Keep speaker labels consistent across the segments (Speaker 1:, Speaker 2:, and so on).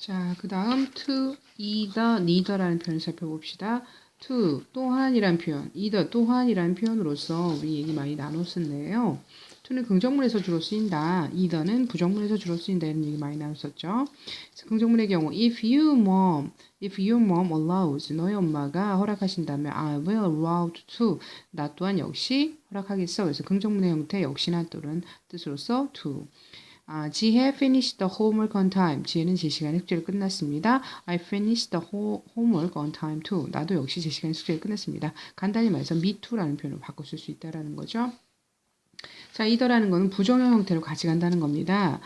Speaker 1: 자, 그 다음 to, either, neither라는 표현을 살펴봅시다. to, 또한이란 표현, either, 또한이란 표현으로서 우리 얘기 많이 나눴었네요. to는 긍정문에서 주로 쓰인다. either는 부정문에서 주로 쓰인다. 이런 얘기 많이 나눴었죠. 그래서 긍정문의 경우 if your mom allows, 너희 엄마가 허락하신다면 I will allow to, 나 또한 역시 허락하겠어. 그래서 긍정문의 형태 역시나 또는 뜻으로서 to. 지혜 finished the homework on time. 지혜는 제 시간에 숙제를 끝났습니다. I finished the homework on time too. 나도 역시 제 시간에 숙제를 끝냈습니다. 간단히 말해서 me too라는 표현을 바꿔 쓸 수 있다라는 거죠. 자, either라는 거는 부정형 형태로 가져간다는 겁니다.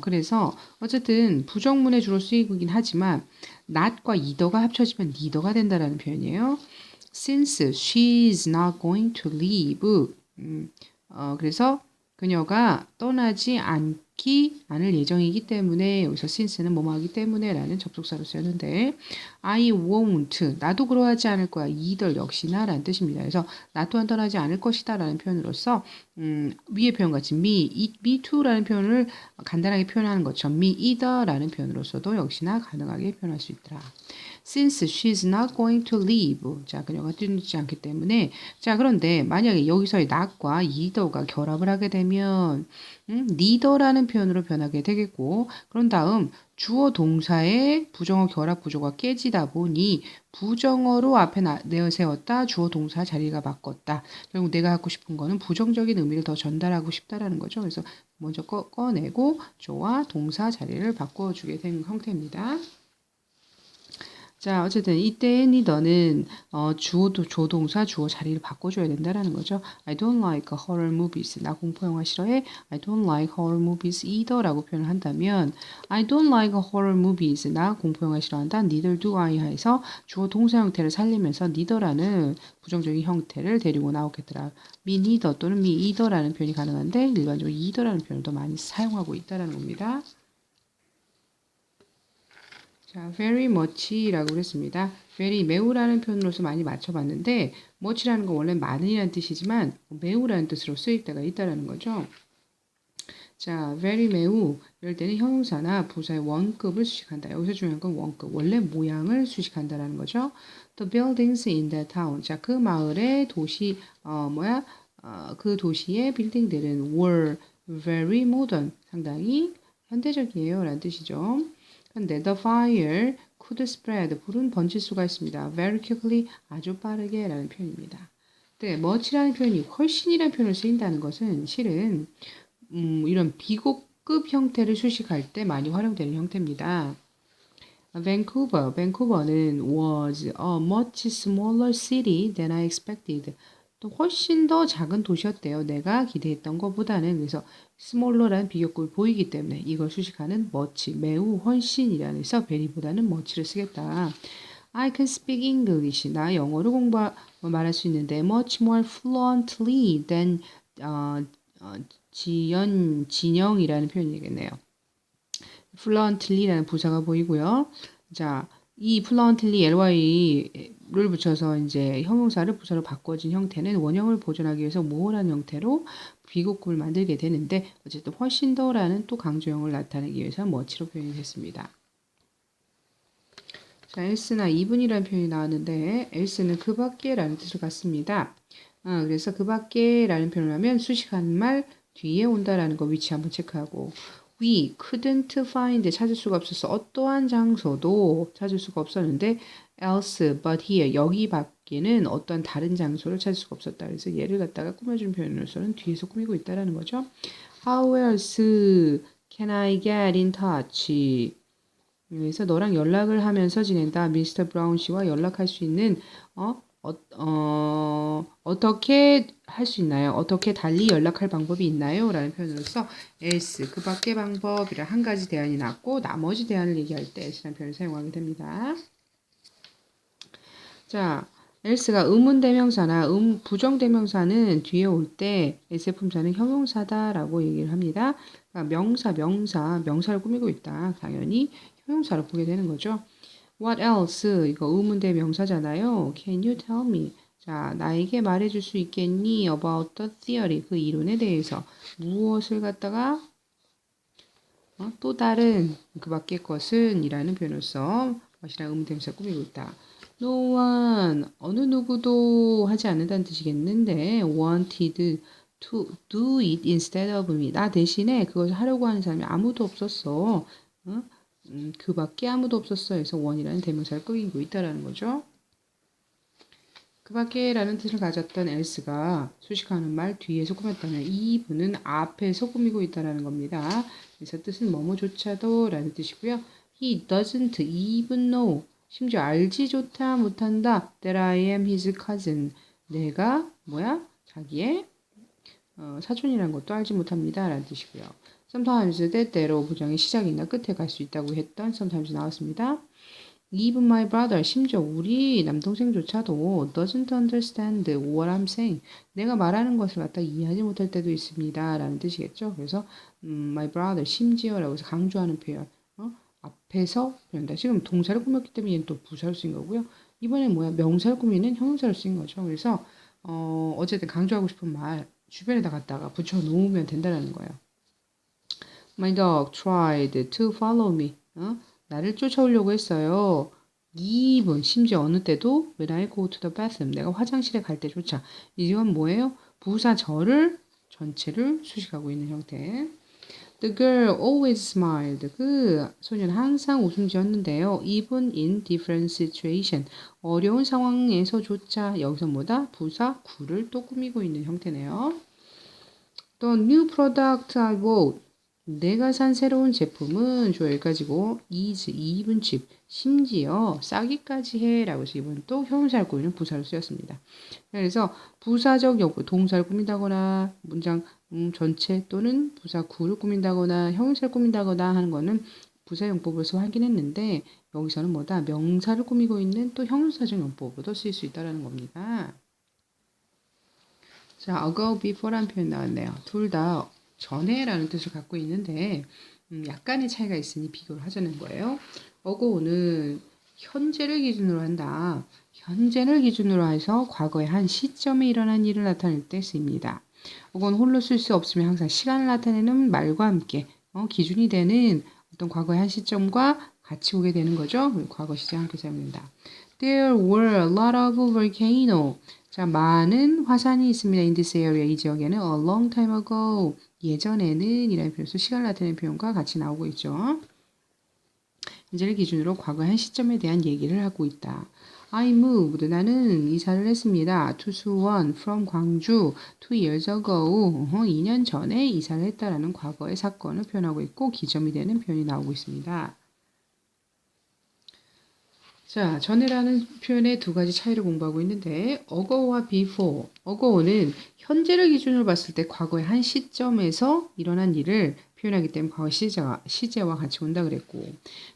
Speaker 1: 그래서 어쨌든 부정문에 주로 쓰이긴 하지만 not과 either가 합쳐지면 neither가 된다라는 표현이에요. Since she is not going to leave. 그래서 그녀가 떠나지 않을 예정이기 때문에 여기서 since는 뭐뭐하기 때문에 라는 접속사로 쓰였는데 I won't 나도 그러하지 않을 거야 either 역시나 라는 뜻입니다. 그래서 나 또한 떠나지 않을 것이다 라는 표현으로서 위의 표현같이 me too 라는 표현을 간단하게 표현하는 것처럼 me either 라는 표현으로서도 역시나 가능하게 표현할 수 있더라. Since she's not going to leave. 자, 그녀가 뛰지 않기 때문에. 자, 그런데 만약에 여기서의 not과 either가 결합을 하게 되면 neither라는 표현으로 변하게 되겠고 그런 다음 주어 동사의 부정어 결합 구조가 깨지다 보니 부정어로 앞에 내세웠다 주어 동사 자리가 바꿨다. 결국 내가 하고 싶은 거는 부정적인 의미를 더 전달하고 싶다라는 거죠. 그래서 먼저 꺼내고 주어와 동사 자리를 바꿔주게 된 형태입니다. 자, 어쨌든 이때 neither는 조동사, 주어 자리를 바꿔줘야 된다라는 거죠. I don't like horror movies. 나 공포 영화 싫어해. I don't like horror movies either라고 표현을 한다면 I don't like horror movies. 나 공포 영화 싫어한다. Neither do I 해서 주어 동사 형태를 살리면서 neither라는 부정적인 형태를 데리고 나오겠더라. me neither 또는 me either라는 표현이 가능한데 일반적으로 either라는 표현을 더 많이 사용하고 있다라는 겁니다. 자, very much라고 그랬습니다. very 매우라는 표현으로서 많이 맞춰봤는데 much라는 건 원래 많은이라는 뜻이지만 매우라는 뜻으로 쓰일 때가 있다라는 거죠. 자, very 매우 이럴 때는 형용사나 부사의 원급을 수식한다. 여기서 중요한 건 원급, 원래 모양을 수식한다라는 거죠. The buildings in that town. 자, 그 마을의 도시 그 도시의 빌딩들은 were very modern. 상당히 현대적이에요 라는 뜻이죠. 근데 the fire could spread. 불은 번질 수가 있습니다. very quickly. 아주 빠르게 라는 표현입니다. 네, much라는 표현이 훨씬이라는 표현을 쓰인다는 것은 실은 이런 비고급 형태를 수식할 때 많이 활용되는 형태입니다. 밴쿠버는 was a much smaller city than I expected. 또 훨씬 더 작은 도시였대요. 내가 기대했던 것보다는. 그래서 smaller라는 비교급을 보이기 때문에 이걸 수식하는 much, 매우 훨씬이라는 해서 very보다는 much를 쓰겠다. I can speak English. 나 영어를 말할 수 있는데 much more fluently than 진영이라는 표현이겠네요. fluently라는 부사가 보이고요. 자, 이 fluently ly를 붙여서 이제 형용사를 부사로 바꿔진 형태는 원형을 보존하기 위해서 more라는 형태로 비고급을 만들게 되는데 어쨌든 훨씬 더라는 또 강조형을 나타내기 위해서 much로 표현이 됐습니다. 자, else나 even이라는 표현이 나왔는데 else는 그 밖에라는 뜻을 갖습니다. 그래서 그 밖에라는 표현을 하면 수식한 말 뒤에 온다라는 거 위치 한번 체크하고 We couldn't find 찾을 수가 없어서 어떠한 장소도 찾을 수가 없었는데 else but here 여기 밖에는 어떤 다른 장소를 찾을 수가 없었다. 그래서 얘를 갖다가 꾸며주는 표현으로서는 뒤에서 꾸미고 있다라는 거죠. How else can I get in touch? 그래서 너랑 연락을 하면서 지낸다. 미스터 브라운 씨와 연락할 수 있는 어떻게 할 수 있나요? 어떻게 달리 연락할 방법이 있나요? 라는 표현으로서 else, 그 밖의 방법이라 한 가지 대안이 났고 나머지 대안을 얘기할 때 else라는 표현을 사용하게 됩니다. 자, else가 의문대명사나 부정대명사는 뒤에 올 때 S품사는 형용사다라고 얘기를 합니다. 그러니까 명사를 꾸미고 있다. 당연히 형용사로 보게 되는 거죠. What else? 이거 의문대 명사잖아요. Can you tell me? 자, 나에게 말해줄 수 있겠니? About the theory. 그 이론에 대해서 무엇을 갖다가 또 다른 그 밖의 것은 이라는 표현으로서 what이랑 의문대명사 꾸미고 있다. No one, 어느 누구도 하지 않는다는 뜻이겠는데 wanted to do it instead of me. 나 대신에 그것을 하려고 하는 사람이 아무도 없었어. 그 밖에 아무도 없었어. 그래서 one이라는 대명사를 꾸미고 있다라는 거죠. 그 밖에라는 뜻을 가졌던 else가 수식하는 말 뒤에서 꾸몄다면 이 부는 앞에서 꾸미고 있다라는 겁니다. 그래서 뜻은 뭐뭐조차도 라는 뜻이고요. He doesn't even know. 심지어 알지조차 못한다. That I am his cousin. 내가 뭐야? 자기의 사촌이라는 것도 알지 못합니다. 라는 뜻이고요. Sometimes 때때로 부정의 시작이나 끝에 갈 수 있다고 했던 sometimes 나왔습니다. Even my brother, 심지어 우리 남동생조차도 doesn't understand what I'm saying. 내가 말하는 것을 갖다 이해하지 못할 때도 있습니다. 라는 뜻이겠죠. 그래서 my brother, 심지어라고 해서 강조하는 표현. 앞에서 표현다. 지금 동사를 꾸몄기 때문에 얘는 또 부사를 쓴 거고요. 이번엔 뭐야? 명사를 꾸미는 형용사를 쓴 거죠. 그래서 어쨌든 강조하고 싶은 말 주변에다 갖다가 붙여 놓으면 된다는 거예요. My dog tried to follow me. 나를 쫓아오려고 했어요. 2분, 심지어 어느 때도 when I go to the bathroom, 내가 화장실에 갈 때조차. 이건 뭐예요? 부사절을 전체를 수식하고 있는 형태. The girl always smiled. 그 소녀는 항상 웃음 지었는데요. Even in different situation. 어려운 상황에서조차 여기서 뭐다? 부사 구를 또 꾸미고 있는 형태네요. The new product I bought. 내가 산 새로운 제품은 저 여기까지고 is, 이분집, 심지어 싸기까지 해 라고 해서 이번 또 형용사를 꾸미는 부사로 쓰였습니다. 그래서 부사적 용법, 동사를 꾸민다거나 문장 전체 또는 부사 구를 꾸민다거나 형용사를 꾸민다거나 하는 거는 부사 용법으로서 확인했는데 여기서는 뭐다? 명사를 꾸미고 있는 또 형용사적 용법으로도 쓰일 수 있다는 겁니다. 자, ago, before라는 표현 나왔네요. 둘 다 전에라는 뜻을 갖고 있는데 약간의 차이가 있으니 비교를 하자는 거예요. ago는 현재를 기준으로 한다. 현재를 기준으로 해서 과거의 한 시점에 일어난 일을 나타낼 때 쓰입니다. ago는 홀로 쓸 수 없으면 항상 시간을 나타내는 말과 함께 기준이 되는 어떤 과거의 한 시점과 같이 오게 되는 거죠. 과거 시제와 함께 사용된다. There were a lot of volcanoes. 자, 많은 화산이 있습니다. In this area, 이 지역에는 a long time ago, 예전에는 이라는 표현에서 시간을 나타내는 표현과 같이 나오고 있죠. 현재를 기준으로 과거의 한 시점에 대한 얘기를 하고 있다. I moved, 나는 이사를 했습니다. To 수원, from 광주, 2 years ago, 2년 전에 이사를 했다라는 과거의 사건을 표현하고 있고 기점이 되는 표현이 나오고 있습니다. 자, 전에라는 표현의 두 가지 차이를 공부하고 있는데 ago와 before. ago는 현재를 기준으로 봤을 때 과거의 한 시점에서 일어난 일을 표현하기 때문에 과거 시제와 같이 온다 그랬고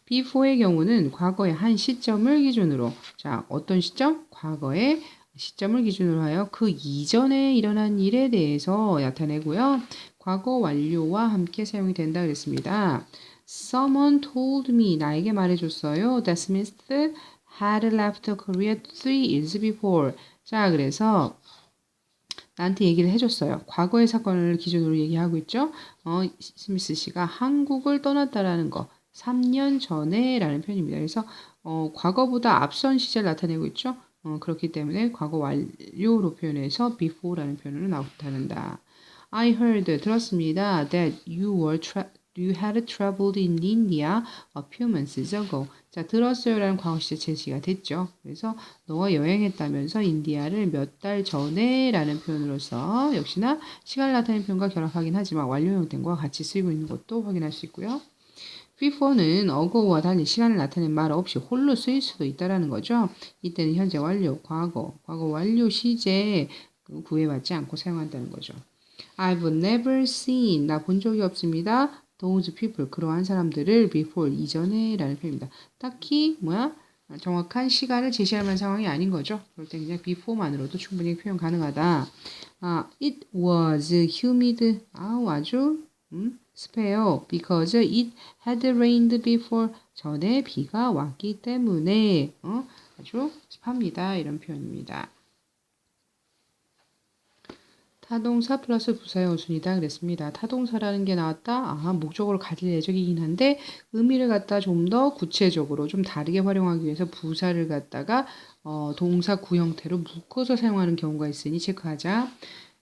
Speaker 1: before의 경우는 과거의 한 시점을 기준으로 자, 어떤 시점? 과거의 시점을 기준으로 하여 그 이전에 일어난 일에 대해서 나타내고요. 과거 완료와 함께 사용이 된다 그랬습니다. Someone told me, 나에게 말해줬어요. That Smith had left Korea 3 years before. 자, 그래서 나한테 얘기를 해줬어요. 과거의 사건을 기준으로 얘기하고 있죠. 스미스 씨가 한국을 떠났다라는 거. 3년 전에 라는 표현입니다. 그래서 과거보다 앞선 시제를 나타내고 있죠. 그렇기 때문에 과거 완료로 표현해서 before라는 표현으로 나타낸다. I heard, 들었습니다. That you had traveled in India a few months ago. 자, 들었어요라는 과거 시제 제시가 됐죠. 그래서 너가 여행했다면서 인디아를 몇 달 전에 라는 표현으로서 역시나 시간을 나타내는 표현과 결합하긴 하지만 완료형 땐과 같이 쓰이고 있는 것도 확인할 수 있고요. before는 ago와 달리 시간을 나타낸 말 없이 홀로 쓰일 수도 있다라는 거죠. 이때는 현재 완료, 과거 완료 시제 구애받지 않고 사용한다는 거죠. I've never seen, 나 본 적이 없습니다. those people, 그러한 사람들을 before, 이전에 라는 표현입니다. 딱히 정확한 시간을 제시할 만한 상황이 아닌 거죠. 그럴 때 그냥 before만으로도 충분히 표현 가능하다. It was humid, 아주 습해요. Because it had rained before, 전에 비가 왔기 때문에 아주 습합니다. 이런 표현입니다. 타동사 플러스 부사의 어순이다 그랬습니다. 타동사라는 게 나왔다. 목적어를 가질 예정이긴 한데 의미를 갖다 좀 더 구체적으로 좀 다르게 활용하기 위해서 부사를 갖다가 동사 구 형태로 묶어서 사용하는 경우가 있으니 체크하자.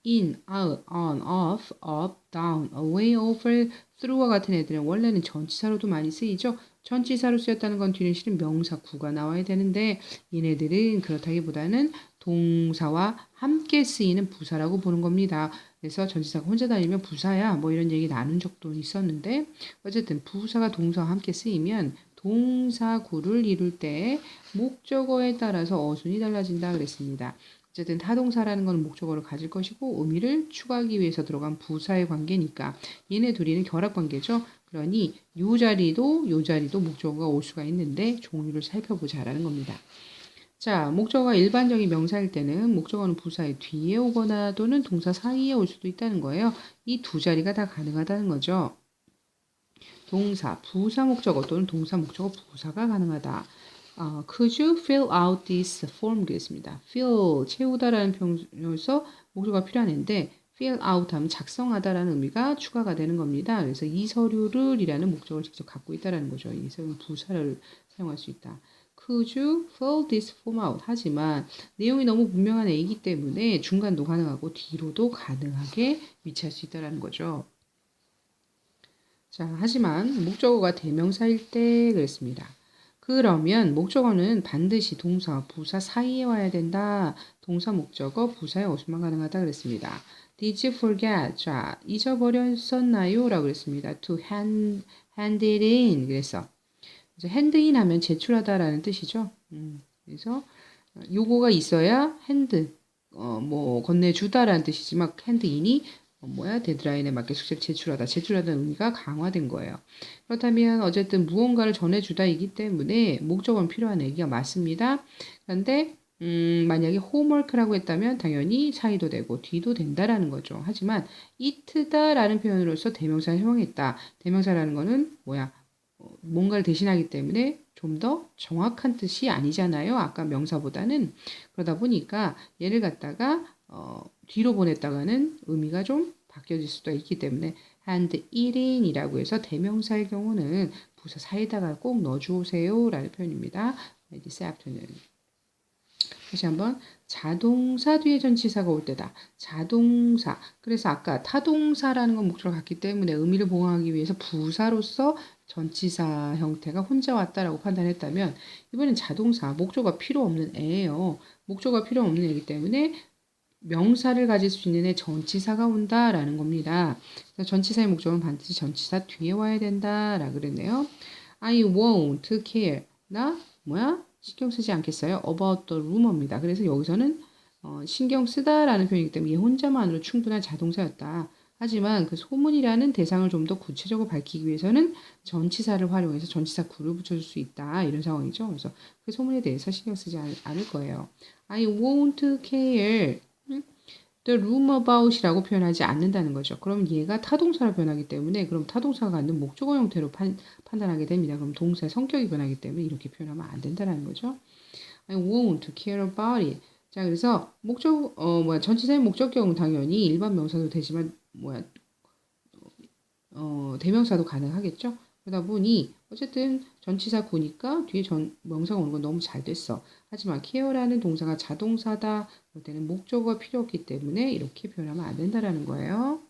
Speaker 1: in, out, on, off, up, down, away, over, through와 같은 애들은 원래는 전치사로도 많이 쓰이죠. 전치사로 쓰였다는 건 뒤는 실은 명사 구가 나와야 되는데 얘네들은 그렇다기보다는 동사와 함께 쓰이는 부사라고 보는 겁니다. 그래서 전치사가 혼자 다니면 부사야 뭐 이런 얘기 나눈 적도 있었는데 어쨌든 부사가 동사와 함께 쓰이면 동사구를 이룰 때 목적어에 따라서 어순이 달라진다 그랬습니다. 어쨌든 타동사라는 건 목적어를 가질 것이고 의미를 추가하기 위해서 들어간 부사의 관계니까 얘네 둘이는 결합 관계죠. 그러니 요 자리도 목적어가 올 수가 있는데 종류를 살펴보자라는 겁니다. 자, 목적어가 일반적인 명사일 때는 목적어는 부사의 뒤에 오거나 또는 동사 사이에 올 수도 있다는 거예요. 이 두 자리가 다 가능하다는 거죠. 동사, 부사 목적어 또는 동사 목적어 부사가 가능하다. Could you fill out this form? 그랬습니다. fill, 채우다라는 표현에서 목적어가 필요한 애인데 fill out 하면 작성하다라는 의미가 추가가 되는 겁니다. 그래서 이 서류를 이라는 목적어를 직접 갖고 있다라는 거죠. 이 서류는 부사를 사용할 수 있다. Could you fill this form out? 하지만 내용이 너무 분명한 A이기 때문에 중간도 가능하고 뒤로도 가능하게 위치할 수 있다는 거죠. 자, 하지만 목적어가 대명사일 때 그랬습니다. 그러면 목적어는 반드시 동사와 부사 사이에 와야 된다. 동사 목적어 부사의 어순만 가능하다 그랬습니다. Did you forget? 자, 잊어버렸었나요? 라고 그랬습니다. To hand it in. 그래서 hand in 하면 제출하다라는 뜻이죠. 그래서 요거가 있어야 hand 뭐 건네주다라는 뜻이지만 hand in이 데드라인에 맞게 숙제를 제출하다는 의미가 강화된 거예요. 그렇다면 어쨌든 무언가를 전해주다이기 때문에 목적어는 필요한 얘기가 맞습니다. 그런데 만약에 홈워크라고 했다면 당연히 사이도 되고 뒤도 된다라는 거죠. 하지만 it다라는 표현으로서 대명사를 사용했다. 대명사라는 거는 뭔가를 대신하기 때문에 좀 더 정확한 뜻이 아니잖아요. 아까 명사보다는. 그러다 보니까 얘를 갖다가 뒤로 보냈다가는 의미가 좀 바뀌어질 수도 있기 때문에 hand it in이라고 해서 대명사의 경우는 부사 사이에다가 꼭 넣어주세요 라는 표현입니다. this afternoon. 다시 한번 자동사 뒤에 전치사가 올 때다. 자동사. 그래서 아까 타동사라는 건 목적을 갖기 때문에 의미를 보강하기 위해서 부사로서 전치사 형태가 혼자 왔다라고 판단했다면 이번엔 자동사, 목적어가 필요 없는 애예요. 목적어가 필요 없는 애이기 때문에 명사를 가질 수 있는 애 전치사가 온다라는 겁니다. 그래서 전치사의 목적은 반드시 전치사 뒤에 와야 된다라고 그랬네요. I won't care. 나 신경 쓰지 않겠어요. About the rumor입니다. 그래서 여기서는 신경 쓰다라는 표현이기 때문에 얘 혼자만으로 충분한 자동사였다. 하지만 그 소문이라는 대상을 좀 더 구체적으로 밝히기 위해서는 전치사를 활용해서 전치사 구를 붙여줄 수 있다. 이런 상황이죠. 그래서 그 소문에 대해서 신경 쓰지 않을 거예요. I won't care. The room about이라고 표현하지 않는다는 거죠. 그럼 얘가 타동사로 변하기 때문에 그럼 타동사가 갖는 목적어 형태로 판단하게 됩니다. 그럼 동사의 성격이 변하기 때문에 이렇게 표현하면 안 된다는 거죠. I won't care about it. 자, 그래서 전치사의 목적격은 당연히 일반 명사도 되지만 대명사도 가능하겠죠. 그러다 보니 어쨌든 전치사 구니까 뒤에 명사가 오는 건 너무 잘 됐어. 하지만 care라는 동사가 자동사다. 그럴 때는 목적어가 필요 없기 때문에 이렇게 표현하면 안 된다라는 거예요.